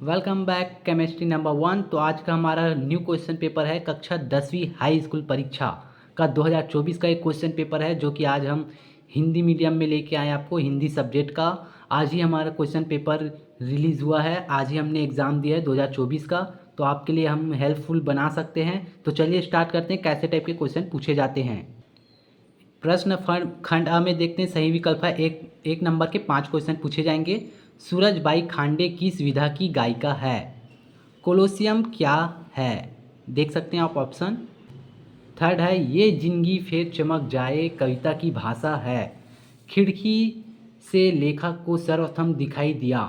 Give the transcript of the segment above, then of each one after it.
Welcome back chemistry number 1। तो आज का हमारा न्यू क्वेश्चन पेपर है कक्षा 10वीं हाई स्कूल परीक्षा का 2024 का एक क्वेश्चन पेपर है जो कि आज हम हिंदी मीडियम में लेके आए आपको हिंदी सब्जेक्ट का। आज ही हमारा क्वेश्चन पेपर रिलीज़ हुआ है, आज ही हमने एग्ज़ाम दिया है 2024 का। तो आपके लिए हम हेल्पफुल बना सकते हैं। तो चलिए स्टार्ट करते हैं कैसे टाइप के क्वेश्चन पूछे जाते हैं। प्रश्न खंड अ में देखते हैं सही विकल्प है एक नंबर के 5 क्वेश्चन पूछे जाएंगे। सूरजबाई खांडे किस विधा की गायिका है? कोलोसियम क्या है? देख सकते हैं आप ऑप्शन। थर्ड है ये जिंदगी फिर चमक जाए कविता की भाषा है। खिड़की से लेखक को सर्वप्रथम दिखाई दिया।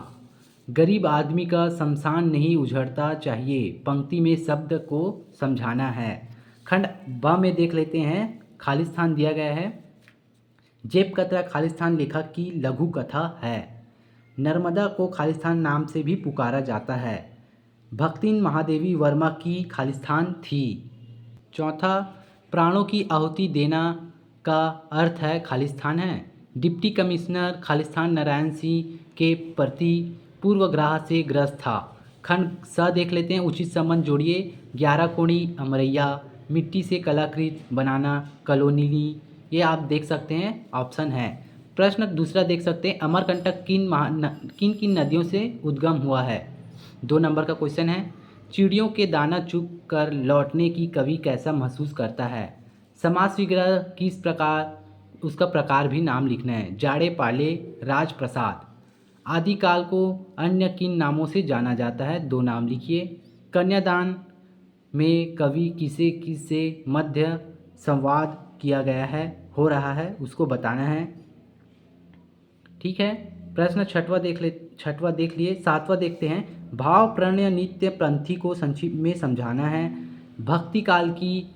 गरीब आदमी का शमशान नहीं उजड़ता चाहिए, पंक्ति में शब्द को समझाना है। खंड ब में देख लेते हैं, खालिस्तान दिया गया है। जेब कतरा खालिस्तान लेखक की लघु कथा है। नर्मदा को खालिस्तान नाम से भी पुकारा जाता है। भक्तिन महादेवी वर्मा की खालिस्तान थी। चौथा, प्राणों की आहुति देना का अर्थ है खालिस्तान है। डिप्टी कमिश्नर खालिस्तान नारायण सिंह के प्रति पूर्वग्रह से ग्रस्त था। खंड स देख लेते हैं, उचित संबंध जोड़िए। 11 कोणी अमरैया, मिट्टी से कलाकृत बनाना कलोनीली, ये आप देख सकते हैं ऑप्शन है। प्रश्न दूसरा देख सकते हैं, अमरकंटक किन किन नदियों से उद्गम हुआ है? 2 नंबर का क्वेश्चन है। चिड़ियों के दाना चुग कर लौटने की कवि कैसा महसूस करता है? समास विग्रह किस प्रकार, उसका प्रकार भी नाम लिखना है। जाड़े पाले राजप्रसाद। आदिकाल को अन्य किन नामों से जाना जाता है? 2 नाम लिखिए। कन्यादान में कवि किसे किससे मध्य संवाद किया गया है, हो रहा है, उसको बताना है। ठीक है। प्रश्न छठवां देख लिए। सातवां देखते हैं, भाव प्रणय नित्य पंथी को संक्षिप्त में समझाना है। भक्ति काल की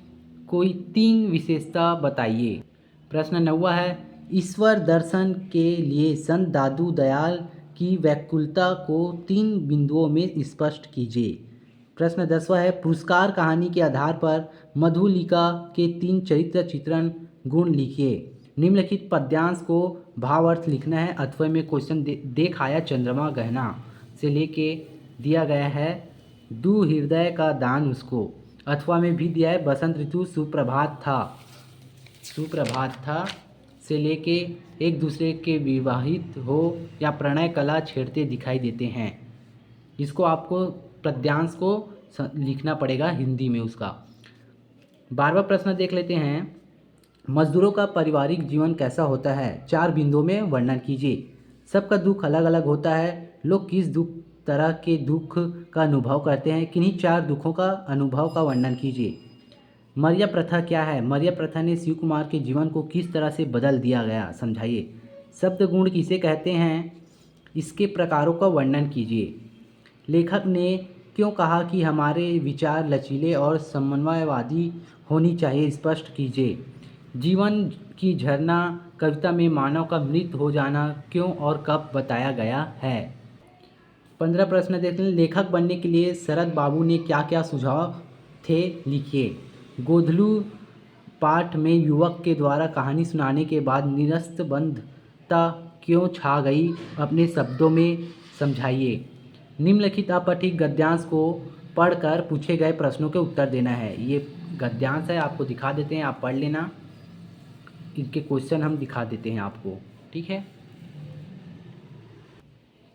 कोई 3 विशेषता बताइए। प्रश्न 9वां है, ईश्वर दर्शन के लिए संत दादू दयाल की व्याकुलता को 3 बिंदुओं में स्पष्ट कीजिए। प्रश्न 10वां है, पुरस्कार कहानी के आधार पर मधुलिका के 3 चरित्र चित्रण गुण लिखिए। निम्नलिखित पद्यांश को भावार्थ लिखना है। अथवा में क्वेश्चन देख आया चंद्रमा गहना से लेके दिया गया है दू हृदय का दान उसको। अथवा में भी दिया है बसंत ऋतु सुप्रभात था से लेके एक दूसरे के विवाहित हो या प्रणय कला छेड़ते दिखाई देते हैं। इसको आपको पद्यांश को लिखना पड़ेगा हिंदी में उसका। 12वां प्रश्न देख लेते हैं, मजदूरों का पारिवारिक जीवन कैसा होता है? 4 बिंदुओं में वर्णन कीजिए। सबका दुख अलग अलग होता है। लोग किस तरह के दुख का अनुभव करते हैं? किन्हीं 4 दुखों का अनुभव का वर्णन कीजिए। मर्या प्रथा क्या है? मर्या प्रथा ने शिव कुमार के जीवन को किस तरह से बदल दिया गया, समझाइए। शब्द गुण किसे कहते हैं? इसके प्रकारों का वर्णन कीजिए। लेखक ने क्यों कहा कि हमारे विचार लचीले और समन्वयवादी होनी चाहिए, स्पष्ट कीजिए। जीवन की झरना कविता में मानव का मृत हो जाना क्यों और कब बताया गया है। 15 प्रश्न देखते हैं, लेखक बनने के लिए शरद बाबू ने क्या क्या सुझाव थे, लिखिए। गोधलू पाठ में युवक के द्वारा कहानी सुनाने के बाद निरस्त बंधता क्यों छा गई, अपने शब्दों में समझाइए। निम्नलिखित अपठित गद्यांश को पढ़कर पूछे गए प्रश्नों के उत्तर देना है। ये गद्यांश है, आपको दिखा देते हैं, आप पढ़ लेना। इनके क्वेश्चन हम दिखा देते हैं आपको, ठीक है।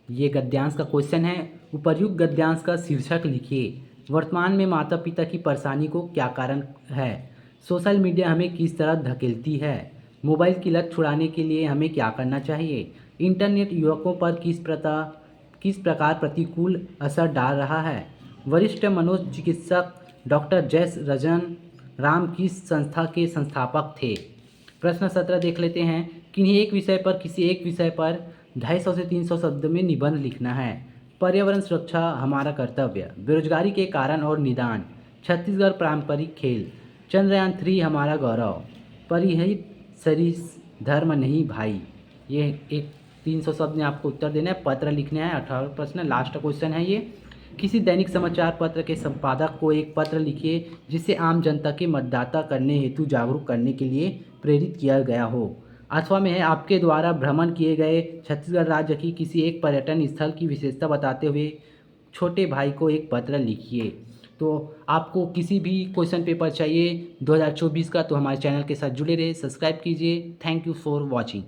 ये गद्यांश का क्वेश्चन है। उपर्युक्त गद्यांश का शीर्षक लिखिए। वर्तमान में माता पिता की परेशानी को क्या कारण है? सोशल मीडिया हमें किस तरह धकेलती है? मोबाइल की लत छुड़ाने के लिए हमें क्या करना चाहिए? इंटरनेट युवकों पर किस प्रकार प्रतिकूल असर डाल रहा है? वरिष्ठ मनोचिकित्सक डॉक्टर जयस रजन राम किस संस्था के संस्थापक थे? प्रश्न 17 देख लेते हैं, किसी एक विषय पर 250 से 300 शब्द में निबंध लिखना है। पर्यावरण सुरक्षा हमारा कर्तव्य, बेरोजगारी के कारण और निदान, छत्तीसगढ़ पारंपरिक खेल, चंद्रयान 3 हमारा गौरव, परिहित सरिस धर्म नहीं भाई। ये एक 300 शब्द में आपको उत्तर देना है, पत्र लिखना है। 18 प्रश्न, लास्ट क्वेश्चन है ये। किसी दैनिक समाचार पत्र के संपादक को एक पत्र लिखिए जिसे आम जनता के मतदाता करने हेतु जागरूक करने के लिए प्रेरित किया गया हो। अथवा में है, आपके द्वारा भ्रमण किए गए छत्तीसगढ़ राज्य की किसी एक पर्यटन स्थल की विशेषता बताते हुए छोटे भाई को एक पत्र लिखिए। तो आपको किसी भी क्वेश्चन पेपर चाहिए 2024 का तो हमारे चैनल के साथ जुड़े रहे, सब्सक्राइब कीजिए। Thank you for watching.